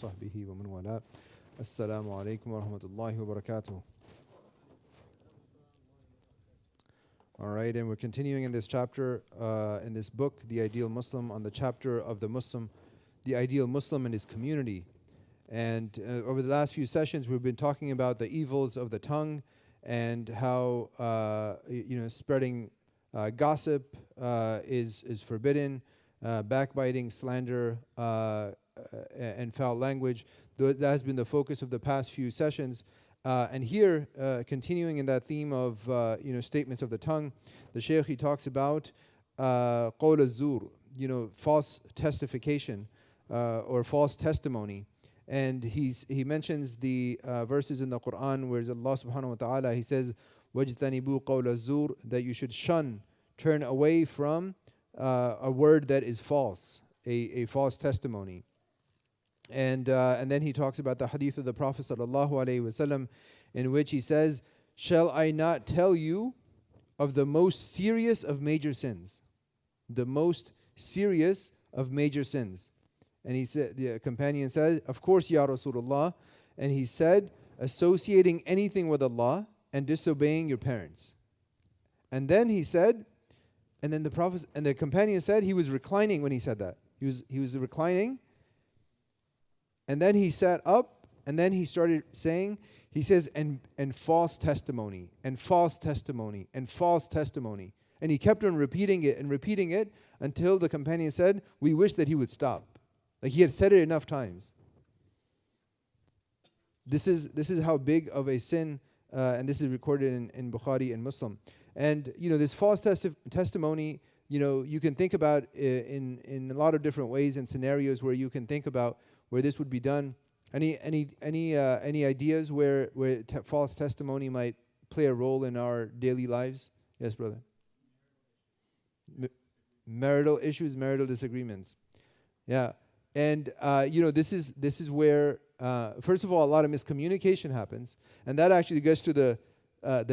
صحبه ومن والاه. Assalamu alaikum wa rahmatullahi wa barakatuh. All right, and we're continuing in this chapter, in this book, The Ideal Muslim, on the chapter of the ideal Muslim and his community. And over the last few sessions, we've been talking about the evils of the tongue and how spreading gossip is forbidden, backbiting, slander, and foul language. That has been the focus of the past few sessions. And here, continuing in that theme of statements of the tongue, the Shaykh, he talks about qawl az-zur, false testification or false testimony. And he mentions the verses in the Quran where Allah subhanahu wa ta'ala, he says, وَاجْتَنِبُوا قَوْلَ الزُّورِ, that you should turn away from a word that is false, a false testimony. And then he talks about the hadith of the Prophet sallallahu alaihi wasallam, in which he says, "Shall I not tell you of the most serious of major sins?" The most serious of major sins. And he said, the companion said, "Of course, Ya Rasulullah." And he said, "Associating anything with Allah and disobeying your parents." And then he said, and then the companion said he was reclining when he said that. He was reclining. And then he sat up, and then he started saying, he says, and false testimony, and false testimony, and false testimony. And he kept on repeating it until the companion said, "We wish that he would stop." Like he had said it enough times. This is how big of a sin, and this is recorded in Bukhari and Muslim. And this false testimony, you can think about in a lot of different ways and scenarios where you can think about where this would be done. Any ideas where false testimony might play a role in our daily lives? Yes, brother. Marital issues, marital disagreements. Yeah, and this is where first of all a lot of miscommunication happens, and that actually gets to the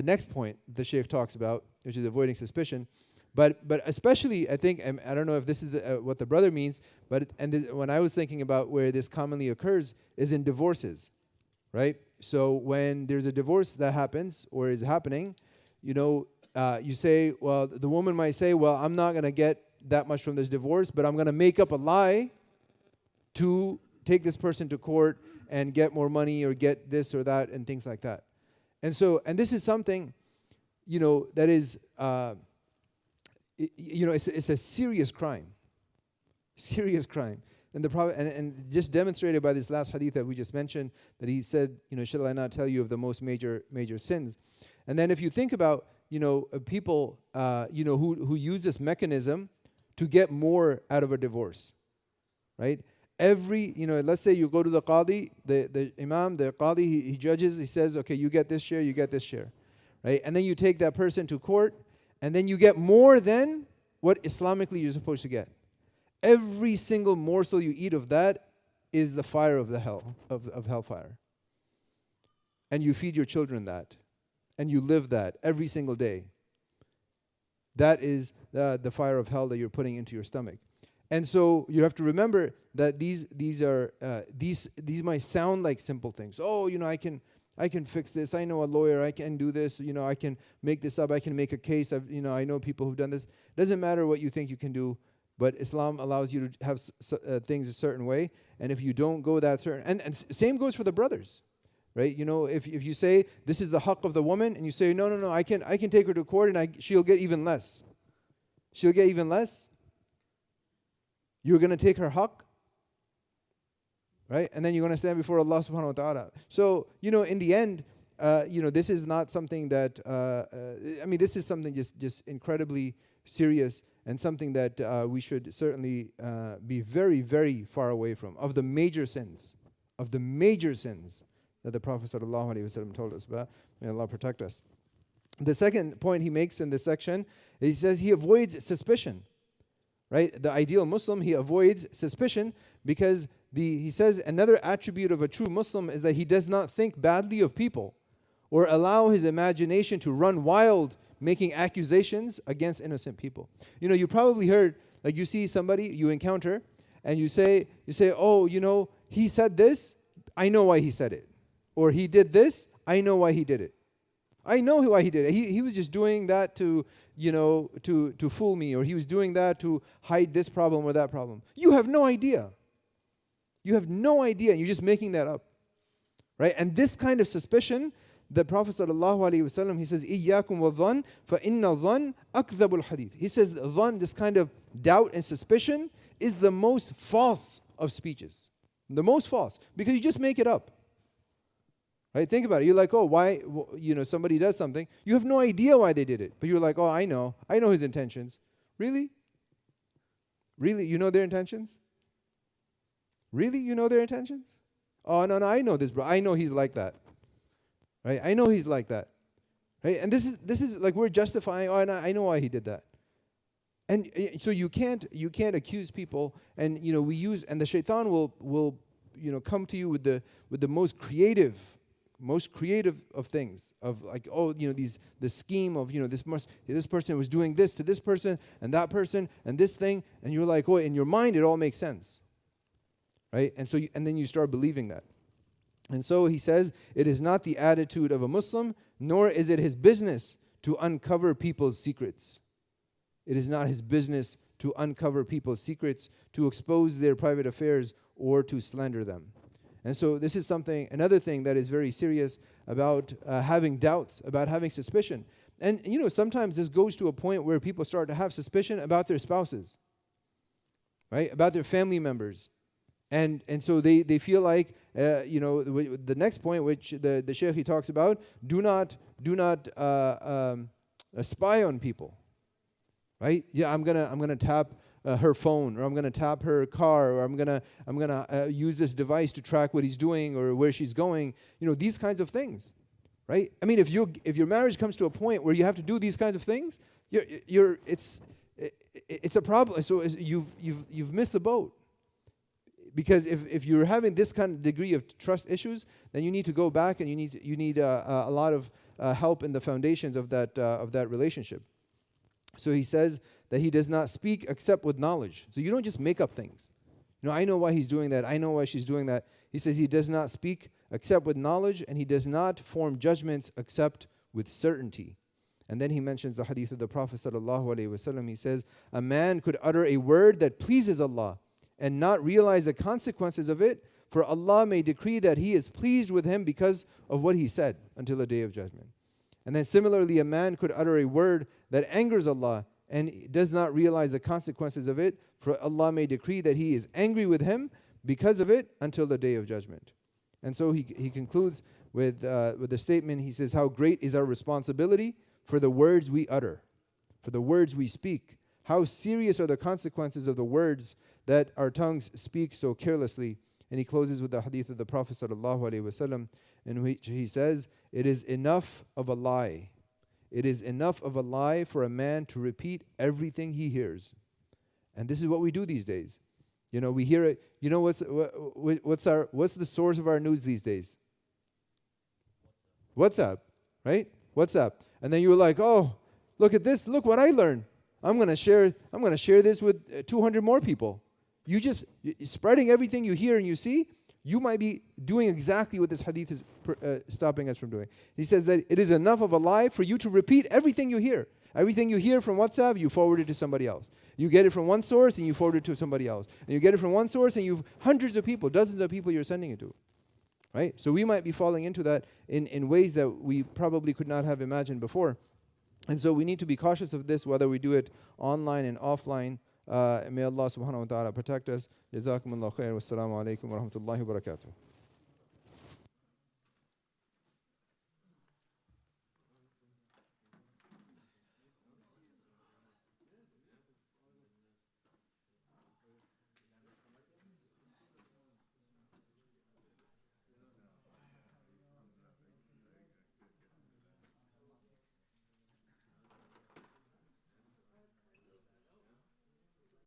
next point the Shaykh talks about, which is avoiding suspicion. But especially, I think, I don't know if this is what the brother means, but when I was thinking about where this commonly occurs is in divorces, right? So when there's a divorce that happens or is happening, you say, well, the woman might say, well, I'm not going to get that much from this divorce, but I'm going to make up a lie to take this person to court and get more money or get this or that and things like that. And this is something, that is... it's a serious crime. Serious crime. And the Prophet, and just demonstrated by this last hadith that we just mentioned, that he said, shall I not tell you of the most major sins? And then if you think about, people, who use this mechanism to get more out of a divorce, right? Let's say you go to the qadi, the imam, the qadi, he judges, he says, okay, you get this share, you get this share, right? And then you take that person to court, and then you get more than what Islamically you're supposed to get. Every single morsel you eat of that is the fire of the hellfire. And you feed your children that. And you live that every single day. That is the fire of hell that you're putting into your stomach. And so you have to remember that these might sound like simple things. Oh, I can fix this. I know a lawyer. I can do this. I can make this up. I can make a case. I know people who've done this. It doesn't matter what you think you can do, but Islam allows you to have things a certain way. And if you don't go that certain, and same goes for the brothers, right? If you say this is the haqq of the woman, and you say no, I can take her to court and she'll get even less. She'll get even less. You're going to take her haqq. Right? And then you're going to stand before Allah subhanahu wa ta'ala. So, in the end, this is not something that, this is something just incredibly serious and something that we should certainly be very, very far away from, of the major sins that the Prophet sallallahu alaihi wasallam told us about. May Allah protect us. The second point he makes in this section, he says he avoids suspicion. Right? The ideal Muslim, he avoids suspicion because he says another attribute of a true Muslim is that he does not think badly of people or allow his imagination to run wild making accusations against innocent people. You probably heard, like you see somebody you encounter and you say, oh, he said this, I know why he said it. Or he did this, I know why he did it. I know why he did it. He was just doing that to, to fool me, or he was doing that to hide this problem or that problem. You have no idea. You have no idea. You're just making that up. Right? And this kind of suspicion, the Prophet ﷺ, he says, إِيَّاكُمْ وَالظَّنِّ فَإِنَّ الظَّنِّ أَكْذَبُ الْحَدِيثِ. He says, dhann, this kind of doubt and suspicion, is the most false of speeches. The most false. Because you just make it up. Right? Think about it. You're like, oh, why, somebody does something. You have no idea why they did it. But you're like, oh, I know his intentions. Really? Really? You know their intentions? Really? You know their intentions? Oh, no, I know this, bro. I know he's like that. Right? I know he's like that. Right? And this is like we're justifying, oh, I know why he did that. And so you can't accuse people, and we use, and the shaitan will come to you with the most creative of things, of like, oh, the scheme of, this person was doing this to this person and that person and this thing, and you're like, oh, in your mind it all makes sense. Right? And so and then you start believing that. And so he says, it is not the attitude of a Muslim, nor is it his business to uncover people's secrets. It is not his business to uncover people's secrets, to expose their private affairs, or to slander them. And so this is another thing that is very serious about having doubts, about having suspicion. And sometimes this goes to a point where people start to have suspicion about their spouses, right? About their family members. And so they feel like, the next point, which the Shaykh he talks about, do not spy on people, right? Yeah, I'm gonna tap her phone, or I'm gonna tap her car, or I'm gonna use this device to track what he's doing or where she's going. These kinds of things, right? I mean, if your marriage comes to a point where you have to do these kinds of things, it's a problem. So you've missed the boat. Because if you're having this kind of degree of trust issues, then you need to go back, and you need a lot of help in the foundations of that relationship. So he says that he does not speak except with knowledge. So you don't just make up things. I know why he's doing that. I know why she's doing that. He says he does not speak except with knowledge, and he does not form judgments except with certainty. And then he mentions the hadith of the Prophet ﷺ. He says, a man could utter a word that pleases Allah and not realize the consequences of it, for Allah may decree that He is pleased with him because of what he said until the Day of Judgment. And then similarly, a man could utter a word that angers Allah and does not realize the consequences of it, for Allah may decree that He is angry with him because of it until the Day of Judgment. And so he concludes with the statement. He says, how great is our responsibility for the words we utter, for the words we speak. How serious are the consequences of the words that our tongues speak so carelessly. And he closes with the hadith of the Prophet ﷺ, in which he says, it is enough of a lie. It is enough of a lie for a man to repeat everything he hears. And this is what we do these days. We hear it. What's the source of our news these days? WhatsApp, right? WhatsApp. And then you were like, oh, look at this. Look what I learned. I'm going to share this with 200 more people. You just spreading everything you hear and you see, you might be doing exactly what this hadith is stopping us from doing. He says that it is enough of a lie for you to repeat everything you hear. Everything you hear from WhatsApp, you forward it to somebody else. You get it from one source and you forward it to somebody else. And you get it from one source and you've hundreds of people, dozens of people you're sending it to. Right? So we might be falling into that in ways that we probably could not have imagined before. And so we need to be cautious of this, whether we do it online and offline. May Allah subhanahu wa ta'ala protect us. Jazakumullahu khair. Wassalamu alaikum wa rahmatullahi wa barakatuh.